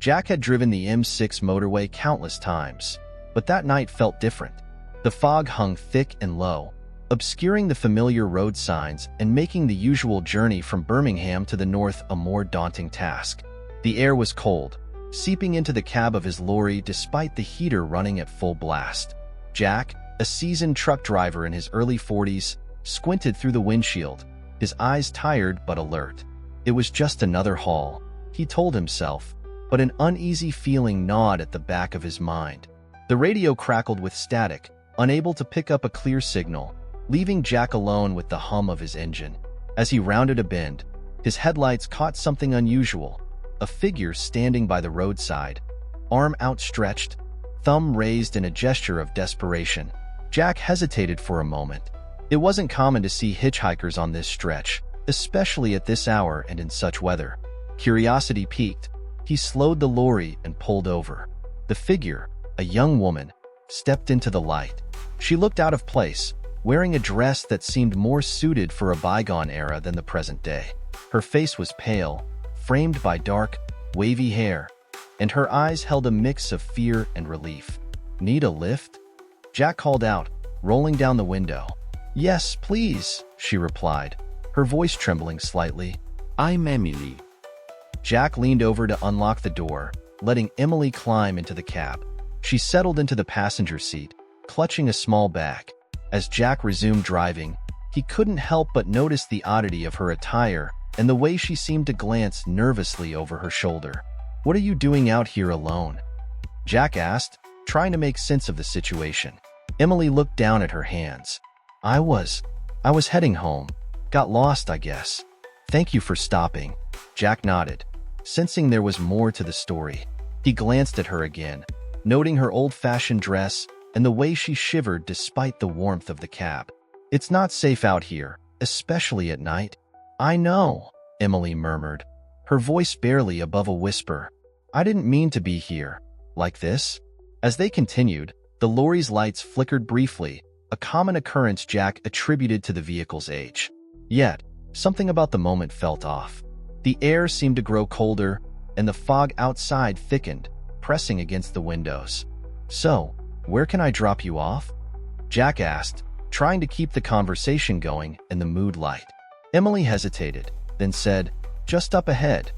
Jack had driven the M6 motorway countless times, but that night felt different. The fog hung thick and low, obscuring the familiar road signs and making the usual journey from Birmingham to the north a more daunting task. The air was cold, seeping into the cab of his lorry despite the heater running at full blast. Jack, a seasoned truck driver in his early 40s, squinted through the windshield, his eyes tired but alert. It was just another haul, he told himself, but an uneasy feeling gnawed at the back of his mind. The radio crackled with static, unable to pick up a clear signal, leaving Jack alone with the hum of his engine. As he rounded a bend, his headlights caught something unusual, a figure standing by the roadside, arm outstretched, thumb raised in a gesture of desperation. Jack hesitated for a moment. It wasn't common to see hitchhikers on this stretch, especially at this hour and in such weather. Curiosity piqued. He slowed the lorry and pulled over. The figure, a young woman, stepped into the light. She looked out of place, wearing a dress that seemed more suited for a bygone era than the present day. Her face was pale, framed by dark, wavy hair, and her eyes held a mix of fear and relief. "Need a lift?" Jack called out, rolling down the window. "Yes, please," she replied, her voice trembling slightly. "I'm Emily." Jack leaned over to unlock the door, letting Emily climb into the cab. She settled into the passenger seat, clutching a small bag. As Jack resumed driving, he couldn't help but notice the oddity of her attire and the way she seemed to glance nervously over her shoulder. "What are you doing out here alone?" Jack asked, trying to make sense of the situation. Emily looked down at her hands. I was heading home. Got lost, I guess. Thank you for stopping." Jack nodded, sensing there was more to the story. He glanced at her again, noting her old-fashioned dress and the way she shivered despite the warmth of the cab. "It's not safe out here, especially at night." "I know," Emily murmured, her voice barely above a whisper. "I didn't mean to be here. Like this?" As they continued, the lorry's lights flickered briefly, a common occurrence Jack attributed to the vehicle's age. Yet, something about the moment felt off. The air seemed to grow colder, and the fog outside thickened, pressing against the windows. "So, where can I drop you off?" Jack asked, trying to keep the conversation going and the mood light. Emily hesitated, then said, "Just up ahead,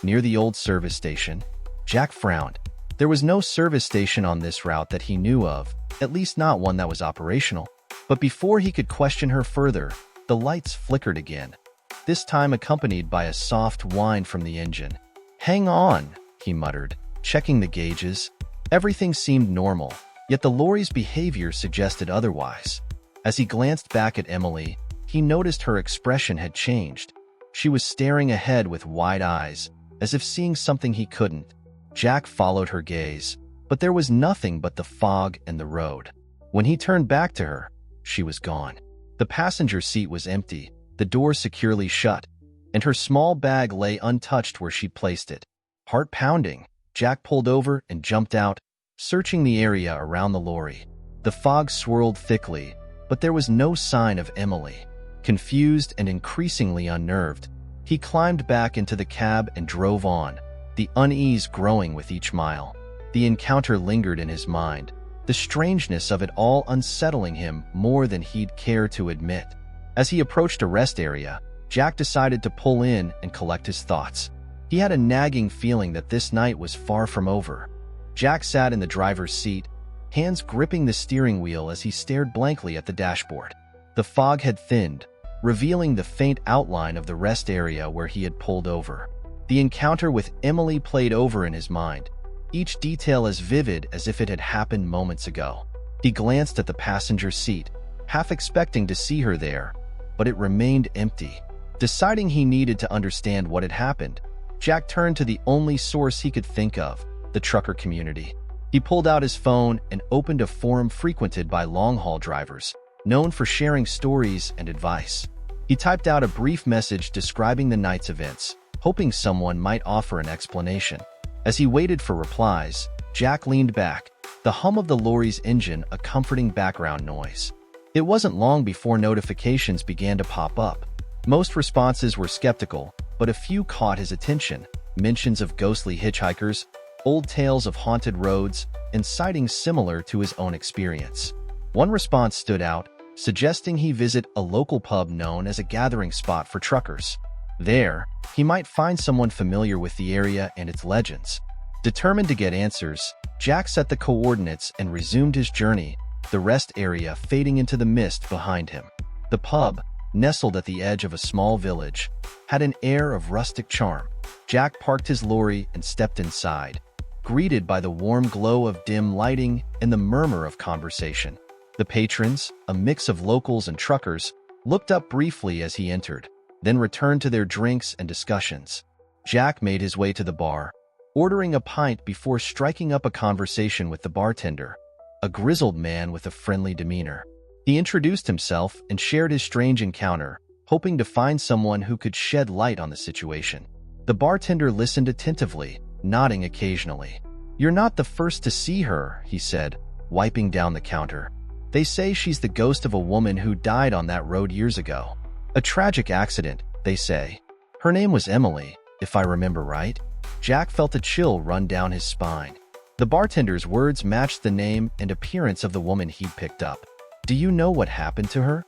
near the old service station." Jack frowned. There was no service station on this route that he knew of, at least not one that was operational. But before he could question her further, the lights flickered again, this time accompanied by a soft whine from the engine. "Hang on," he muttered, checking the gauges. Everything seemed normal, yet the lorry's behavior suggested otherwise. As he glanced back at Emily, he noticed her expression had changed. She was staring ahead with wide eyes, as if seeing something he couldn't. Jack followed her gaze, but there was nothing but the fog and the road. When he turned back to her, she was gone. The passenger seat was empty, the door securely shut, and her small bag lay untouched where she'd placed it. Heart pounding, Jack pulled over and jumped out, searching the area around the lorry. The fog swirled thickly, but there was no sign of Emily. Confused and increasingly unnerved, he climbed back into the cab and drove on, the unease growing with each mile. The encounter lingered in his mind, the strangeness of it all unsettling him more than he'd care to admit. As he approached a rest area, Jack decided to pull in and collect his thoughts. He had a nagging feeling that this night was far from over. Jack sat in the driver's seat, hands gripping the steering wheel as he stared blankly at the dashboard. The fog had thinned, revealing the faint outline of the rest area where he had pulled over. The encounter with Emily played over in his mind, each detail as vivid as if it had happened moments ago. He glanced at the passenger seat, half expecting to see her there, but it remained empty. Deciding he needed to understand what had happened, Jack turned to the only source he could think of, the trucker community. He pulled out his phone and opened a forum frequented by long-haul drivers, known for sharing stories and advice. He typed out a brief message describing the night's events, hoping someone might offer an explanation. As he waited for replies, Jack leaned back, the hum of the lorry's engine a comforting background noise. It wasn't long before notifications began to pop up. Most responses were skeptical, but a few caught his attention. Mentions of ghostly hitchhikers, old tales of haunted roads, and sightings similar to his own experience. One response stood out, suggesting he visit a local pub known as a gathering spot for truckers. There, he might find someone familiar with the area and its legends. Determined to get answers, Jack set the coordinates and resumed his journey, the rest area fading into the mist behind him. The pub, nestled at the edge of a small village, had an air of rustic charm. Jack parked his lorry and stepped inside, greeted by the warm glow of dim lighting and the murmur of conversation. The patrons, a mix of locals and truckers, looked up briefly as he entered, then returned to their drinks and discussions. Jack made his way to the bar, ordering a pint before striking up a conversation with the bartender, a grizzled man with a friendly demeanor. He introduced himself and shared his strange encounter, hoping to find someone who could shed light on the situation. The bartender listened attentively, nodding occasionally. "You're not the first to see her," he said, wiping down the counter. "They say she's the ghost of a woman who died on that road years ago. A tragic accident, they say. Her name was Emily, if I remember right." Jack felt a chill run down his spine. The bartender's words matched the name and appearance of the woman he'd picked up. "Do you know what happened to her?"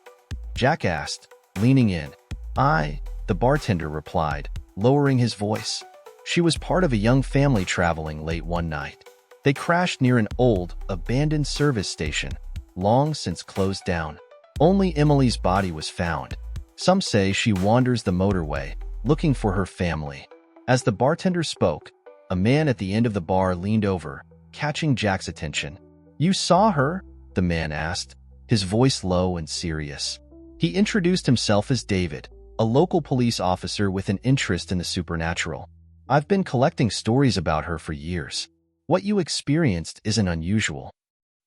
Jack asked, leaning in. The bartender replied, lowering his voice. "She was part of a young family traveling late one night. They crashed near an old, abandoned service station, long since closed down. Only Emily's body was found. Some say she wanders the motorway, looking for her family." As the bartender spoke, a man at the end of the bar leaned over, catching Jack's attention. "You saw her?" the man asked, his voice low and serious. He introduced himself as David, a local police officer with an interest in the supernatural. "I've been collecting stories about her for years. What you experienced isn't unusual."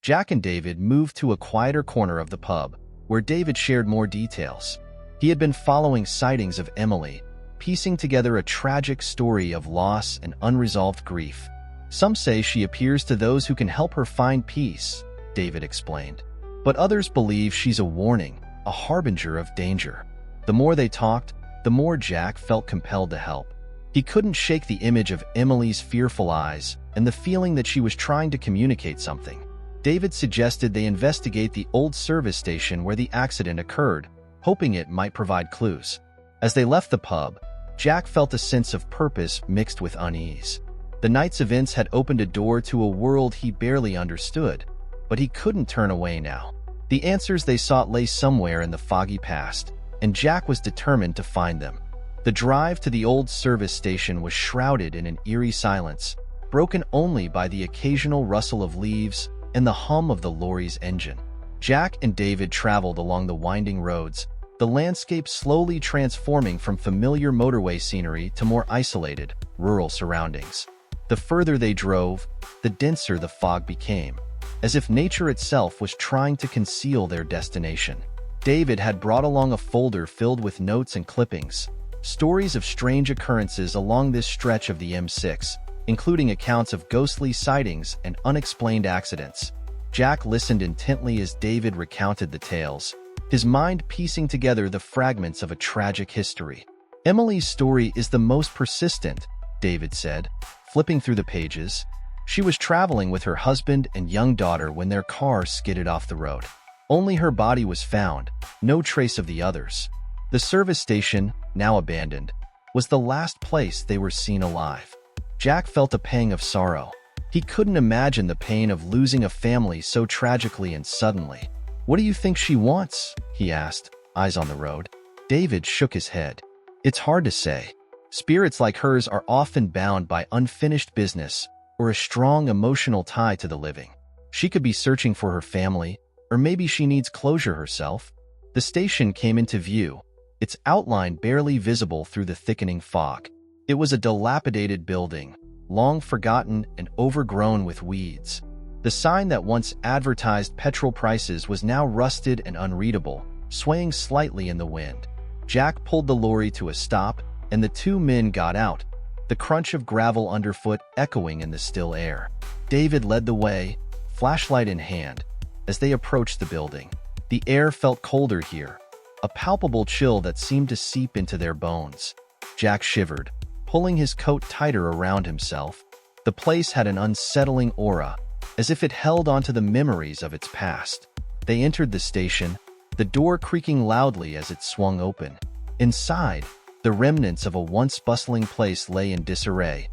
Jack and David moved to a quieter corner of the pub, where David shared more details. He had been following sightings of Emily, piecing together a tragic story of loss and unresolved grief. "Some say she appears to those who can help her find peace," David explained. "But others believe she's a warning, a harbinger of danger." The more they talked, the more Jack felt compelled to help. He couldn't shake the image of Emily's fearful eyes and the feeling that she was trying to communicate something. David suggested they investigate the old service station where the accident occurred, hoping it might provide clues. As they left the pub, Jack felt a sense of purpose mixed with unease. The night's events had opened a door to a world he barely understood, but he couldn't turn away now. The answers they sought lay somewhere in the foggy past, and Jack was determined to find them. The drive to the old service station was shrouded in an eerie silence, broken only by the occasional rustle of leaves and the hum of the lorry's engine. Jack and David traveled along the winding roads, the landscape slowly transforming from familiar motorway scenery to more isolated, rural surroundings. The further they drove, the denser the fog became, as if nature itself was trying to conceal their destination. David had brought along a folder filled with notes and clippings, stories of strange occurrences along this stretch of the M6, including accounts of ghostly sightings and unexplained accidents. Jack listened intently as David recounted the tales, his mind piecing together the fragments of a tragic history. "Emily's story is the most persistent," David said, flipping through the pages. "She was traveling with her husband and young daughter when their car skidded off the road. Only her body was found, no trace of the others. The service station, now abandoned, was the last place they were seen alive." Jack felt a pang of sorrow. He couldn't imagine the pain of losing a family so tragically and suddenly. "What do you think she wants?" he asked, eyes on the road. David shook his head. "It's hard to say. Spirits like hers are often bound by unfinished business or a strong emotional tie to the living. She could be searching for her family, or maybe she needs closure herself." The station came into view, its outline barely visible through the thickening fog. It was a dilapidated building, long forgotten and overgrown with weeds. The sign that once advertised petrol prices was now rusted and unreadable, swaying slightly in the wind. Jack pulled the lorry to a stop, and the two men got out, the crunch of gravel underfoot echoing in the still air. David led the way, flashlight in hand, as they approached the building. The air felt colder here, a palpable chill that seemed to seep into their bones. Jack shivered, pulling his coat tighter around himself. The place had an unsettling aura, as if it held onto the memories of its past. They entered the station, the door creaking loudly as it swung open. Inside, the remnants of a once bustling place lay in disarray.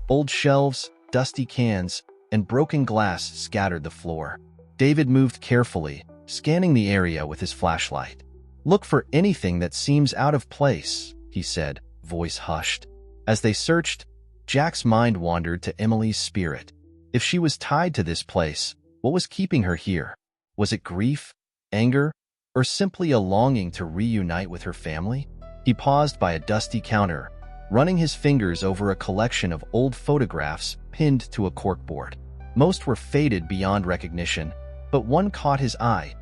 Old shelves, dusty cans, and broken glass scattered the floor. David moved carefully, scanning the area with his flashlight. "Look for anything that seems out of place," he said, voice hushed. As they searched, Jack's mind wandered to Emily's spirit. If she was tied to this place, what was keeping her here? Was it grief, anger, or simply a longing to reunite with her family? He paused by a dusty counter, running his fingers over a collection of old photographs pinned to a corkboard. Most were faded beyond recognition, but one caught his eye,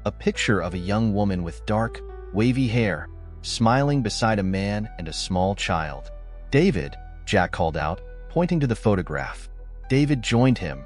a picture of a young woman with dark, wavy hair, smiling beside a man and a small child. "David," Jack called out, pointing to the photograph. David joined him,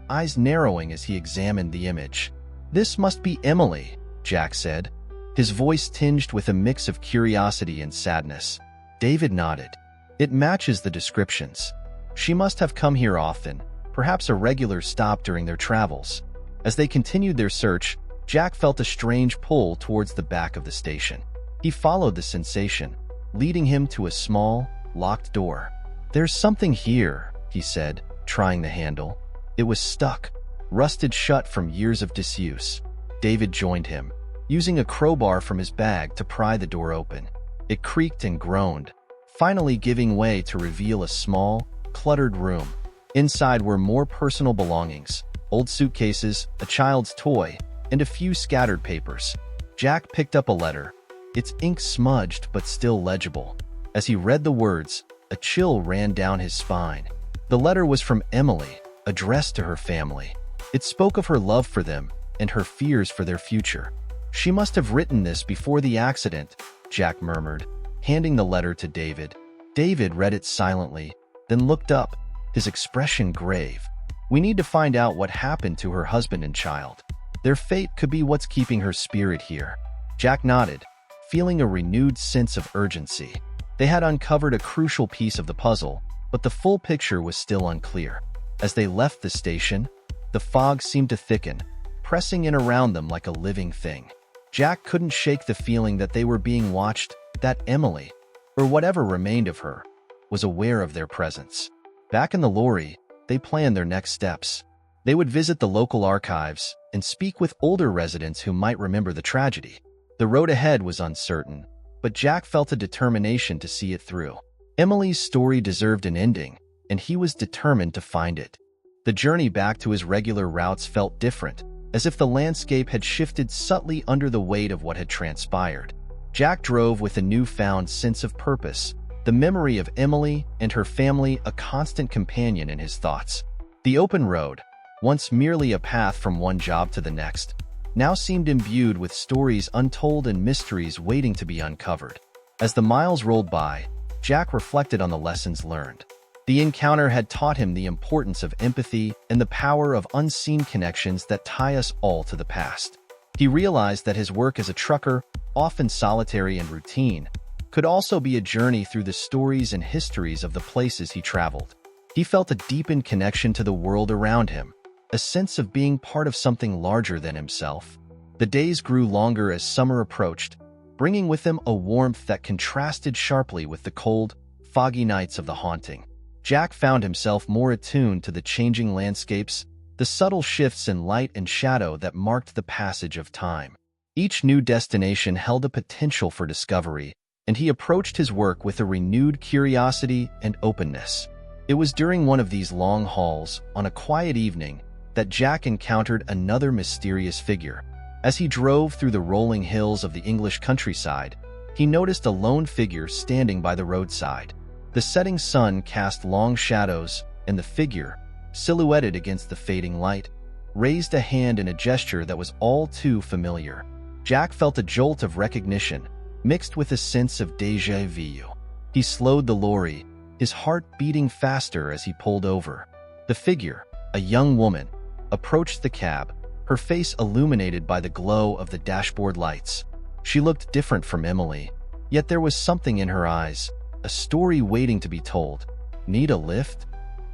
eyes narrowing as he examined the image. "This must be Emily," Jack said, his voice tinged with a mix of curiosity and sadness. David nodded. "It matches the descriptions. She must have come here often, perhaps a regular stop during their travels." As they continued their search, Jack felt a strange pull towards the back of the station. He followed the sensation, leading him to a small, locked door. "There's something here," he said, trying the handle. It was stuck, rusted shut from years of disuse. David joined him, using a crowbar from his bag to pry the door open. It creaked and groaned, finally giving way to reveal a small, cluttered room. Inside were more personal belongings, old suitcases, a child's toy, and a few scattered papers. Jack picked up a letter, its ink smudged but still legible. As he read the words, a chill ran down his spine. The letter was from Emily, addressed to her family. It spoke of her love for them and her fears for their future. "She must have written this before the accident," Jack murmured, handing the letter to David. David read it silently, then looked up, his expression grave. "We need to find out what happened to her husband and child. Their fate could be what's keeping her spirit here." Jack nodded, feeling a renewed sense of urgency. They had uncovered a crucial piece of the puzzle, but the full picture was still unclear. As they left the station, the fog seemed to thicken, pressing in around them like a living thing. Jack couldn't shake the feeling that they were being watched, that Emily, or whatever remained of her, was aware of their presence. Back in the lorry, they planned their next steps. They would visit the local archives and speak with older residents who might remember the tragedy. The road ahead was uncertain, but Jack felt a determination to see it through. Emily's story deserved an ending, and he was determined to find it. The journey back to his regular routes felt different, as if the landscape had shifted subtly under the weight of what had transpired. Jack drove with a newfound sense of purpose, the memory of Emily and her family a constant companion in his thoughts. The open road, once merely a path from one job to the next, now seemed imbued with stories untold and mysteries waiting to be uncovered. As the miles rolled by, Jack reflected on the lessons learned. The encounter had taught him the importance of empathy and the power of unseen connections that tie us all to the past. He realized that his work as a trucker, often solitary and routine, could also be a journey through the stories and histories of the places he traveled. He felt a deepened connection to the world around him, a sense of being part of something larger than himself. The days grew longer as summer approached, bringing with them a warmth that contrasted sharply with the cold, foggy nights of the haunting. Jack found himself more attuned to the changing landscapes, the subtle shifts in light and shadow that marked the passage of time. Each new destination held a potential for discovery, and he approached his work with a renewed curiosity and openness. It was during one of these long hauls, on a quiet evening, that Jack encountered another mysterious figure. As he drove through the rolling hills of the English countryside, he noticed a lone figure standing by the roadside. The setting sun cast long shadows, and the figure, silhouetted against the fading light, raised a hand in a gesture that was all too familiar. Jack felt a jolt of recognition, mixed with a sense of déjà vu. He slowed the lorry, his heart beating faster as he pulled over. The figure, a young woman, approached the cab, her face illuminated by the glow of the dashboard lights. She looked different from Emily, yet there was something in her eyes, a story waiting to be told. "Need a lift?"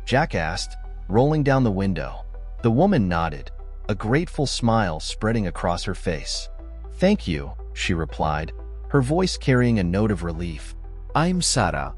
Jack asked, rolling down the window. The woman nodded, a grateful smile spreading across her face. "Thank you," she replied, her voice carrying a note of relief. "I'm Sarah."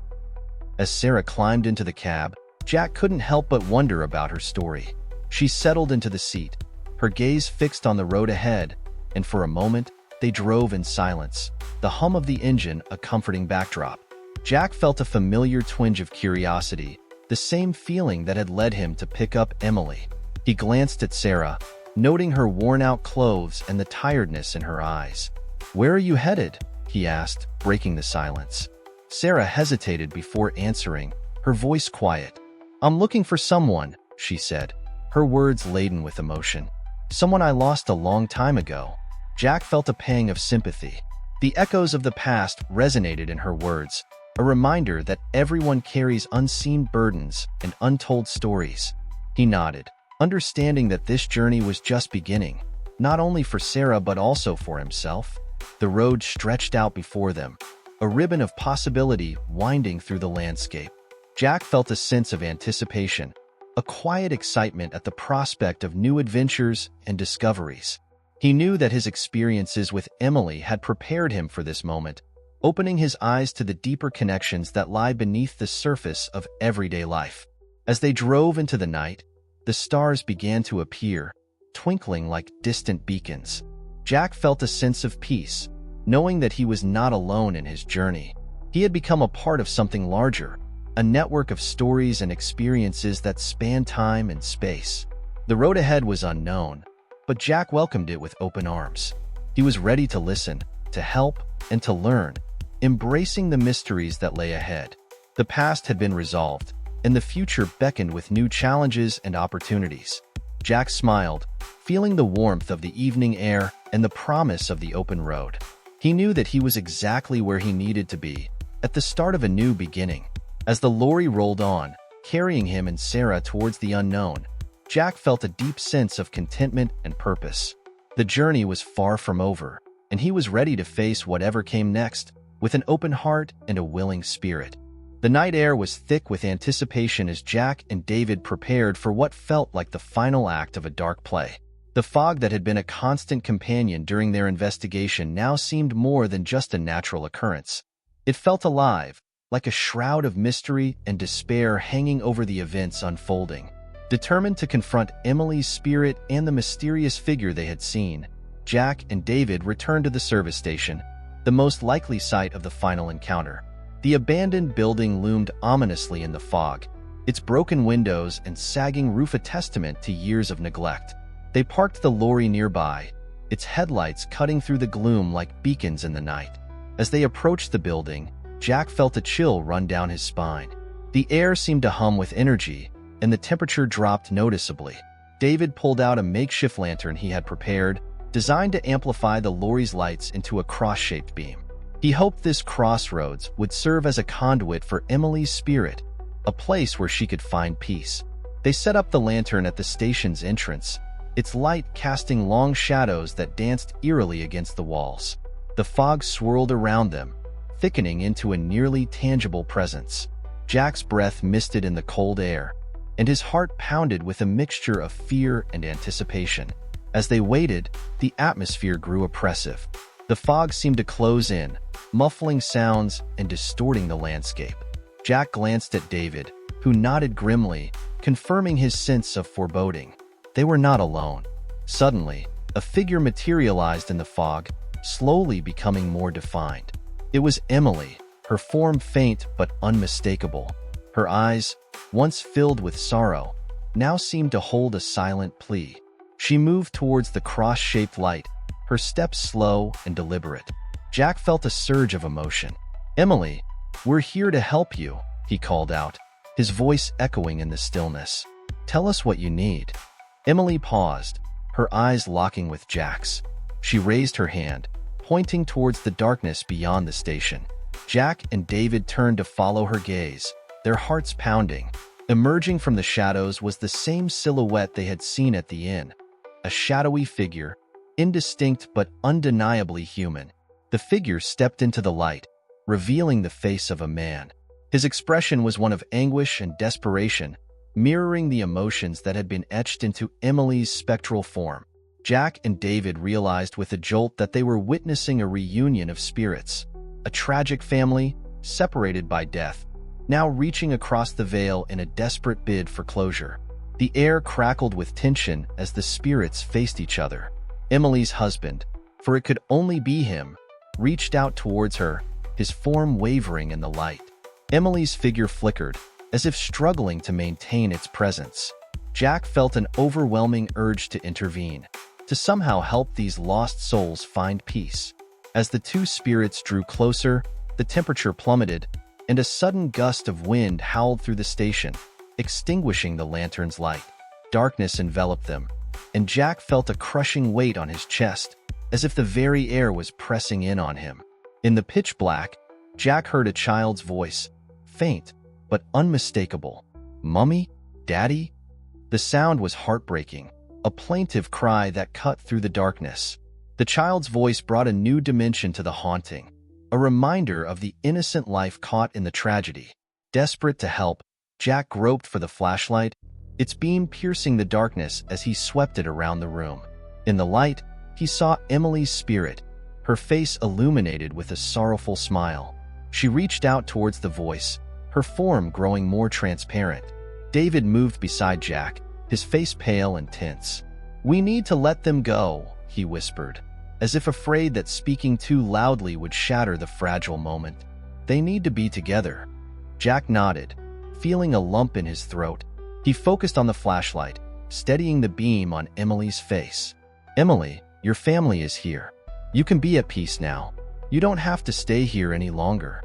As Sarah climbed into the cab, Jack couldn't help but wonder about her story. She settled into the seat, her gaze fixed on the road ahead, and for a moment, they drove in silence, the hum of the engine a comforting backdrop. Jack felt a familiar twinge of curiosity, the same feeling that had led him to pick up Emily. He glanced at Sarah, noting her worn-out clothes and the tiredness in her eyes. "Where are you headed?" he asked, breaking the silence. Sarah hesitated before answering, her voice quiet. "I'm looking for someone," she said, her words laden with emotion. "Someone I lost a long time ago." Jack felt a pang of sympathy. The echoes of the past resonated in her words, a reminder that everyone carries unseen burdens and untold stories. He nodded, understanding that this journey was just beginning, not only for Sarah but also for himself. The road stretched out before them, a ribbon of possibility winding through the landscape. Jack felt a sense of anticipation, a quiet excitement at the prospect of new adventures and discoveries. He knew that his experiences with Emily had prepared him for this moment, opening his eyes to the deeper connections that lie beneath the surface of everyday life. As they drove into the night, the stars began to appear, twinkling like distant beacons. Jack felt a sense of peace, knowing that he was not alone in his journey. He had become a part of something larger, a network of stories and experiences that span time and space. The road ahead was unknown, but Jack welcomed it with open arms. He was ready to listen, to help, and to learn, embracing the mysteries that lay ahead. The past had been resolved, and the future beckoned with new challenges and opportunities. Jack smiled, feeling the warmth of the evening air and the promise of the open road. He knew that he was exactly where he needed to be, at the start of a new beginning. As the lorry rolled on, carrying him and Sarah towards the unknown, Jack felt a deep sense of contentment and purpose. The journey was far from over, and he was ready to face whatever came next, with an open heart and a willing spirit. The night air was thick with anticipation as Jack and David prepared for what felt like the final act of a dark play. The fog that had been a constant companion during their investigation now seemed more than just a natural occurrence. It felt alive, like a shroud of mystery and despair hanging over the events unfolding. Determined to confront Emily's spirit and the mysterious figure they had seen, Jack and David returned to the service station, the most likely site of the final encounter. The abandoned building loomed ominously in the fog, its broken windows and sagging roof a testament to years of neglect. They parked the lorry nearby, its headlights cutting through the gloom like beacons in the night. As they approached the building, Jack felt a chill run down his spine. The air seemed to hum with energy, and the temperature dropped noticeably. David pulled out a makeshift lantern he had prepared, designed to amplify the lorry's lights into a cross-shaped beam. He hoped this crossroads would serve as a conduit for Emily's spirit, a place where she could find peace. They set up the lantern at the station's entrance, its light casting long shadows that danced eerily against the walls. The fog swirled around them, thickening into a nearly tangible presence. Jack's breath misted in the cold air, and his heart pounded with a mixture of fear and anticipation. As they waited, the atmosphere grew oppressive. The fog seemed to close in, muffling sounds and distorting the landscape. Jack glanced at David, who nodded grimly, confirming his sense of foreboding. They were not alone. Suddenly, a figure materialized in the fog, slowly becoming more defined. It was Emily, her form faint but unmistakable. Her eyes, once filled with sorrow, now seemed to hold a silent plea. She moved towards the cross-shaped light, her steps slow and deliberate. Jack felt a surge of emotion. "Emily, we're here to help you," he called out, his voice echoing in the stillness. "Tell us what you need." Emily paused, her eyes locking with Jack's. She raised her hand, pointing towards the darkness beyond the station. Jack and David turned to follow her gaze, their hearts pounding. Emerging from the shadows was the same silhouette they had seen at the inn, a shadowy figure, indistinct but undeniably human. The figure stepped into the light, revealing the face of a man. His expression was one of anguish and desperation, mirroring the emotions that had been etched into Emily's spectral form. Jack and David realized with a jolt that they were witnessing a reunion of spirits, a tragic family separated by death, now reaching across the veil in a desperate bid for closure. The air crackled with tension as the spirits faced each other. Emily's husband, for it could only be him, reached out towards her, his form wavering in the light. Emily's figure flickered, as if struggling to maintain its presence. Jack felt an overwhelming urge to intervene, to somehow help these lost souls find peace. As the two spirits drew closer, the temperature plummeted, and a sudden gust of wind howled through the station, extinguishing the lantern's light. Darkness enveloped them, and Jack felt a crushing weight on his chest, as if the very air was pressing in on him. In the pitch black, Jack heard a child's voice, faint but unmistakable. "Mummy? Daddy?" The sound was heartbreaking, a plaintive cry that cut through the darkness. The child's voice brought a new dimension to the haunting, a reminder of the innocent life caught in the tragedy. Desperate to help, Jack groped for the flashlight, its beam piercing the darkness as he swept it around the room. In the light, he saw Emily's spirit, her face illuminated with a sorrowful smile. She reached out towards the voice, her form growing more transparent. David moved beside Jack, his face pale and tense. "We need to let them go," he whispered, as if afraid that speaking too loudly would shatter the fragile moment. "They need to be together." Jack nodded, feeling a lump in his throat. He focused on the flashlight, steadying the beam on Emily's face. "Emily, your family is here. You can be at peace now. You don't have to stay here any longer."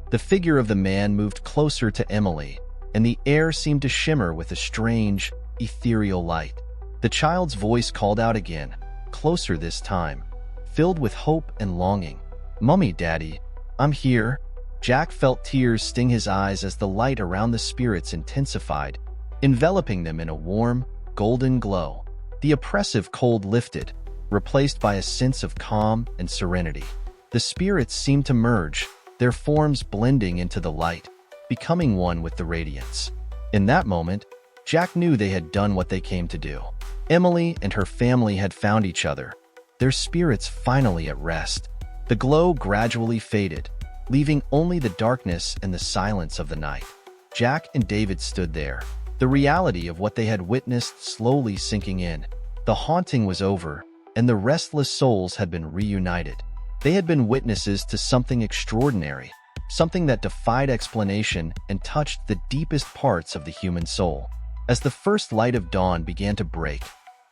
The figure of the man moved closer to Emily, and the air seemed to shimmer with a strange, ethereal light. The child's voice called out again, closer this time, filled with hope and longing. "Mummy, Daddy, I'm here." Jack felt tears sting his eyes as the light around the spirits intensified, enveloping them in a warm, golden glow. The oppressive cold lifted, replaced by a sense of calm and serenity. The spirits seemed to merge, their forms blending into the light, becoming one with the radiance. In that moment, Jack knew they had done what they came to do. Emily and her family had found each other, their spirits finally at rest. The glow gradually faded, leaving only the darkness and the silence of the night. Jack and David stood there, the reality of what they had witnessed slowly sinking in. The haunting was over, and the restless souls had been reunited. They had been witnesses to something extraordinary, something that defied explanation and touched the deepest parts of the human soul. As the first light of dawn began to break,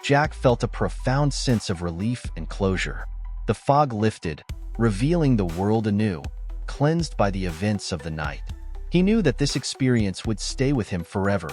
Jack felt a profound sense of relief and closure. The fog lifted, revealing the world anew, cleansed by the events of the night. He knew that this experience would stay with him forever,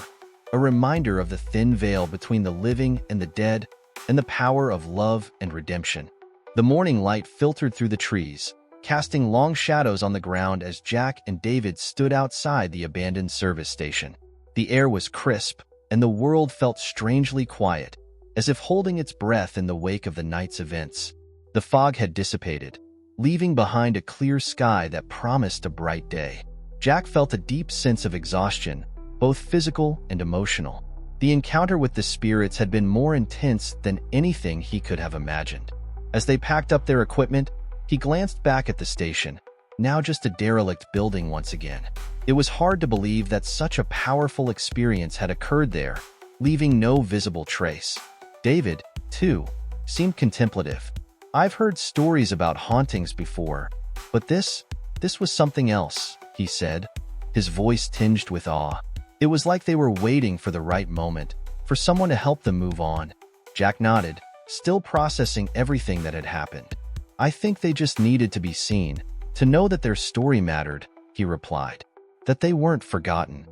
a reminder of the thin veil between the living and the dead, and the power of love and redemption. The morning light filtered through the trees, casting long shadows on the ground as Jack and David stood outside the abandoned service station. The air was crisp, and the world felt strangely quiet, as if holding its breath in the wake of the night's events. The fog had dissipated, leaving behind a clear sky that promised a bright day. Jack felt a deep sense of exhaustion, both physical and emotional. The encounter with the spirits had been more intense than anything he could have imagined. As they packed up their equipment, he glanced back at the station, now just a derelict building once again. It was hard to believe that such a powerful experience had occurred there, leaving no visible trace. David, too, seemed contemplative. "I've heard stories about hauntings before, but this was something else," he said, his voice tinged with awe. It was like they were waiting for the right moment, for someone to help them move on. Jack nodded, still processing everything that had happened. "I think they just needed to be seen, to know that their story mattered," he replied, "that they weren't forgotten."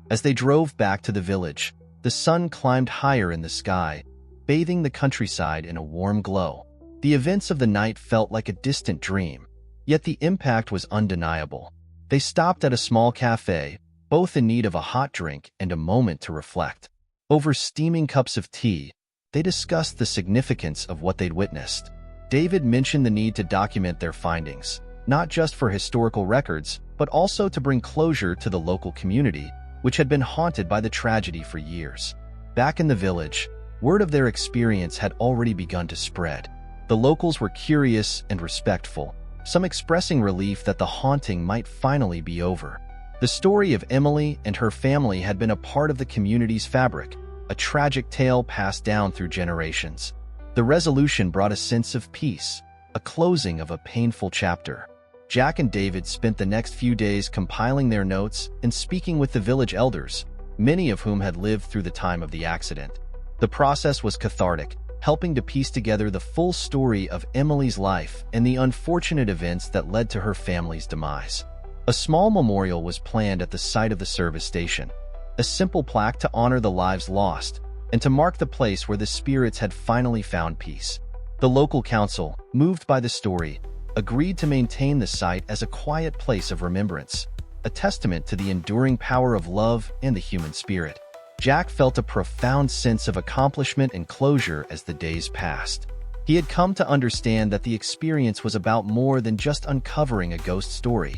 As they drove back to the village, the sun climbed higher in the sky, bathing the countryside in a warm glow. The events of the night felt like a distant dream, yet the impact was undeniable. They stopped at a small cafe, both in need of a hot drink and a moment to reflect. Over steaming cups of tea, they discussed the significance of what they'd witnessed. David mentioned the need to document their findings, not just for historical records, but also to bring closure to the local community, which had been haunted by the tragedy for years. Back in the village, word of their experience had already begun to spread. The locals were curious and respectful, some expressing relief that the haunting might finally be over. The story of Emily and her family had been a part of the community's fabric, a tragic tale passed down through generations. The resolution brought a sense of peace, a closing of a painful chapter. Jack and David spent the next few days compiling their notes and speaking with the village elders, many of whom had lived through the time of the accident. The process was cathartic, helping to piece together the full story of Emily's life and the unfortunate events that led to her family's demise. A small memorial was planned at the site of the service station, a simple plaque to honor the lives lost and to mark the place where the spirits had finally found peace. The local council, moved by the story, agreed to maintain the site as a quiet place of remembrance, a testament to the enduring power of love and the human spirit. Jack felt a profound sense of accomplishment and closure as the days passed. He had come to understand that the experience was about more than just uncovering a ghost story.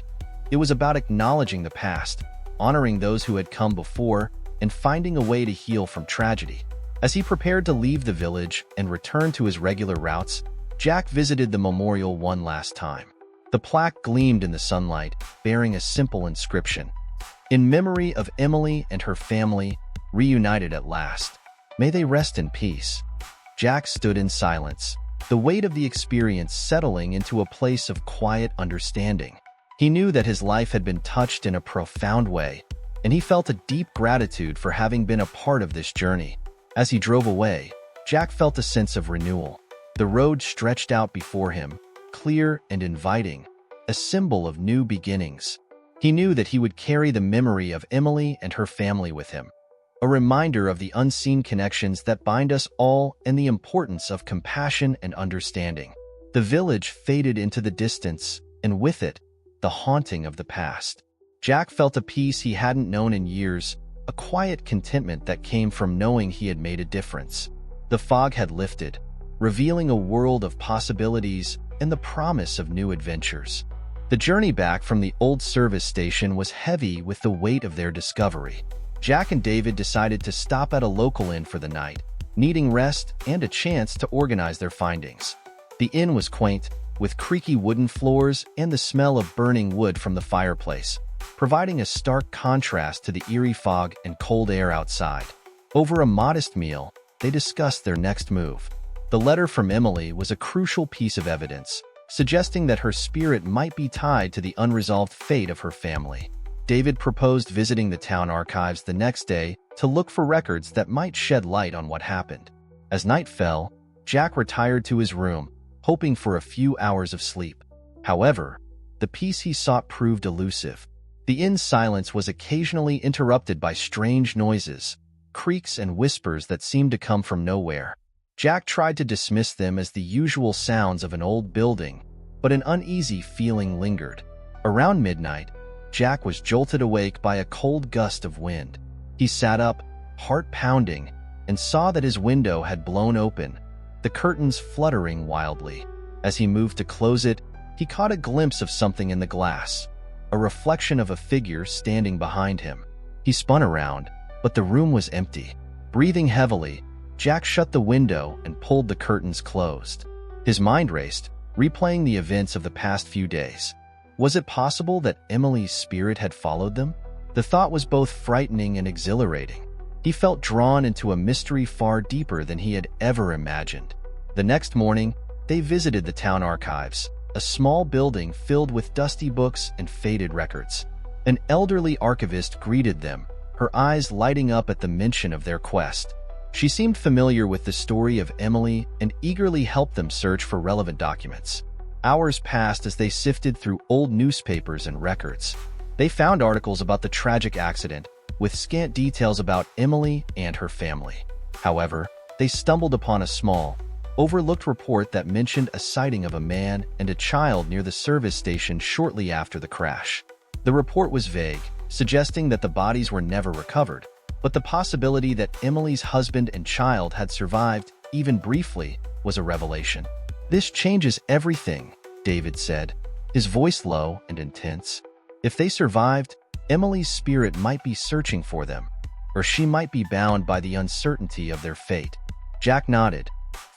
It was about acknowledging the past, honoring those who had come before, and finding a way to heal from tragedy. As he prepared to leave the village and return to his regular routes, Jack visited the memorial one last time. The plaque gleamed in the sunlight, bearing a simple inscription: "In memory of Emily and her family, reunited at last. May they rest in peace." Jack stood in silence, the weight of the experience settling into a place of quiet understanding. He knew that his life had been touched in a profound way, and he felt a deep gratitude for having been a part of this journey. As he drove away, Jack felt a sense of renewal. The road stretched out before him, clear and inviting, a symbol of new beginnings. He knew that he would carry the memory of Emily and her family with him, a reminder of the unseen connections that bind us all and the importance of compassion and understanding. The village faded into the distance, and with it, the haunting of the past. Jack felt a peace he hadn't known in years, a quiet contentment that came from knowing he had made a difference. The fog had lifted, revealing a world of possibilities and the promise of new adventures. The journey back from the old service station was heavy with the weight of their discovery. Jack and David decided to stop at a local inn for the night, needing rest and a chance to organize their findings. The inn was quaint, with creaky wooden floors and the smell of burning wood from the fireplace, providing a stark contrast to the eerie fog and cold air outside. Over a modest meal, they discussed their next move. The letter from Emily was a crucial piece of evidence, suggesting that her spirit might be tied to the unresolved fate of her family. David proposed visiting the town archives the next day to look for records that might shed light on what happened. As night fell, Jack retired to his room, hoping for a few hours of sleep. However, the peace he sought proved elusive. The inn's silence was occasionally interrupted by strange noises, creaks and whispers that seemed to come from nowhere. Jack tried to dismiss them as the usual sounds of an old building, but an uneasy feeling lingered. Around midnight, Jack was jolted awake by a cold gust of wind. He sat up, heart pounding, and saw that his window had blown open, the curtains fluttering wildly. As he moved to close it, he caught a glimpse of something in the glass, a reflection of a figure standing behind him. He spun around, but the room was empty. Breathing heavily, Jack shut the window and pulled the curtains closed. His mind raced, replaying the events of the past few days. Was it possible that Emily's spirit had followed them? The thought was both frightening and exhilarating. He felt drawn into a mystery far deeper than he had ever imagined. The next morning, they visited the town archives, a small building filled with dusty books and faded records. An elderly archivist greeted them, her eyes lighting up at the mention of their quest. She seemed familiar with the story of Emily and eagerly helped them search for relevant documents. Hours passed as they sifted through old newspapers and records. They found articles about the tragic accident, with scant details about Emily and her family. However, they stumbled upon a small, overlooked report that mentioned a sighting of a man and a child near the service station shortly after the crash. The report was vague, suggesting that the bodies were never recovered, but the possibility that Emily's husband and child had survived, even briefly, was a revelation. "This changes everything," David said, his voice low and intense. "If they survived, Emily's spirit might be searching for them, or she might be bound by the uncertainty of their fate. Jack nodded,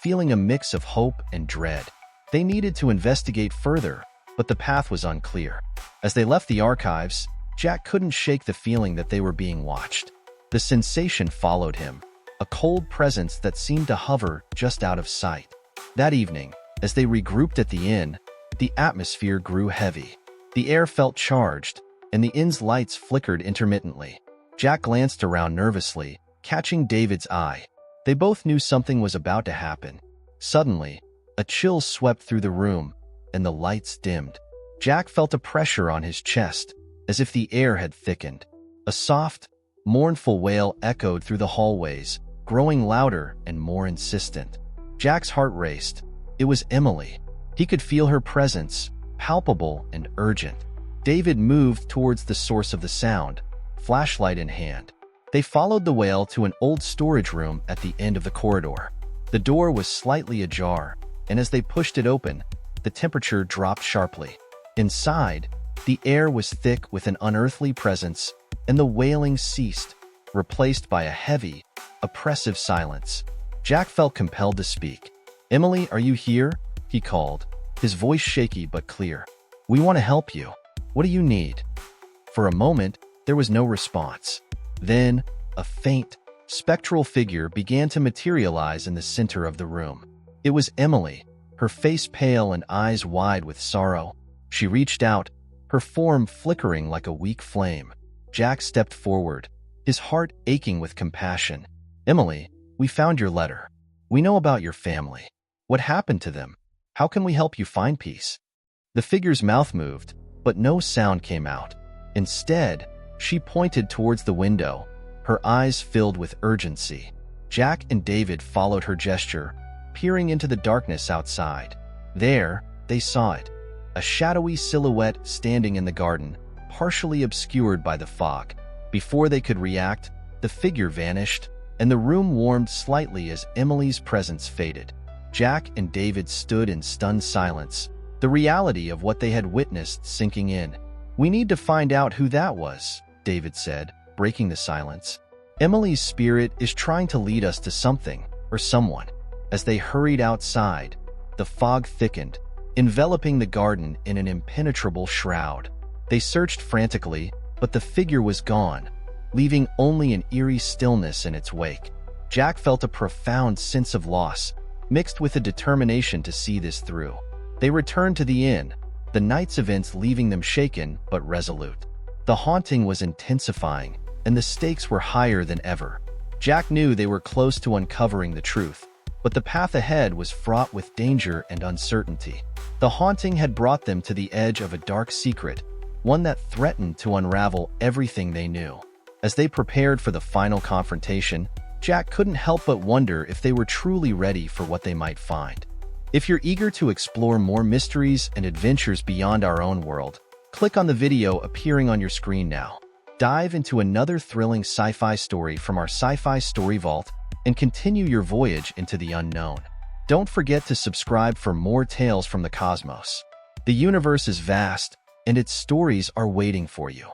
feeling a mix of hope and dread. They needed to investigate further, but the path was unclear. As they left the archives, Jack couldn't shake the feeling that they were being watched. The sensation followed him, a cold presence that seemed to hover just out of sight. That evening, as they regrouped at the inn, the atmosphere grew heavy. The air felt charged, and the inn's lights flickered intermittently. Jack glanced around nervously, catching David's eye. They both knew something was about to happen. Suddenly, a chill swept through the room, and the lights dimmed. Jack felt a pressure on his chest, as if the air had thickened. A soft, mournful wail echoed through the hallways, growing louder and more insistent. Jack's heart raced. It was Emily. He could feel her presence, palpable and urgent. David moved towards the source of the sound, flashlight in hand. They followed the wail to an old storage room at the end of the corridor. The door was slightly ajar, and as they pushed it open, the temperature dropped sharply. Inside, the air was thick with an unearthly presence, and the wailing ceased, replaced by a heavy, oppressive silence. Jack felt compelled to speak. "Emily, are you here?" he called, his voice shaky but clear. "We want to help you. What do you need?" For a moment, there was no response. Then, a faint, spectral figure began to materialize in the center of the room. It was Emily, her face pale and eyes wide with sorrow. She reached out, her form flickering like a weak flame. Jack stepped forward, his heart aching with compassion. "Emily, we found your letter. We know about your family. What happened to them? How can we help you find peace?" The figure's mouth moved, but no sound came out. Instead, she pointed towards the window, her eyes filled with urgency. Jack and David followed her gesture, peering into the darkness outside. There, they saw it, a shadowy silhouette standing in the garden, partially obscured by the fog. Before they could react, the figure vanished, and the room warmed slightly as Emily's presence faded. Jack and David stood in stunned silence, the reality of what they had witnessed sinking in. "We need to find out who that was," David said, breaking the silence. "Emily's spirit is trying to lead us to something, or someone." As they hurried outside, the fog thickened, enveloping the garden in an impenetrable shroud. They searched frantically, but the figure was gone, leaving only an eerie stillness in its wake. Jack felt a profound sense of loss, mixed with a determination to see this through. They returned to the inn, the night's events leaving them shaken but resolute. The haunting was intensifying, and the stakes were higher than ever. Jack knew they were close to uncovering the truth, but the path ahead was fraught with danger and uncertainty. The haunting had brought them to the edge of a dark secret, one that threatened to unravel everything they knew. As they prepared for the final confrontation, Jack couldn't help but wonder if they were truly ready for what they might find. If you're eager to explore more mysteries and adventures beyond our own world, click on the video appearing on your screen now. Dive into another thrilling sci-fi story from our Sci-Fi Story Vault and continue your voyage into the unknown. Don't forget to subscribe for more tales from the cosmos. The universe is vast, and its stories are waiting for you.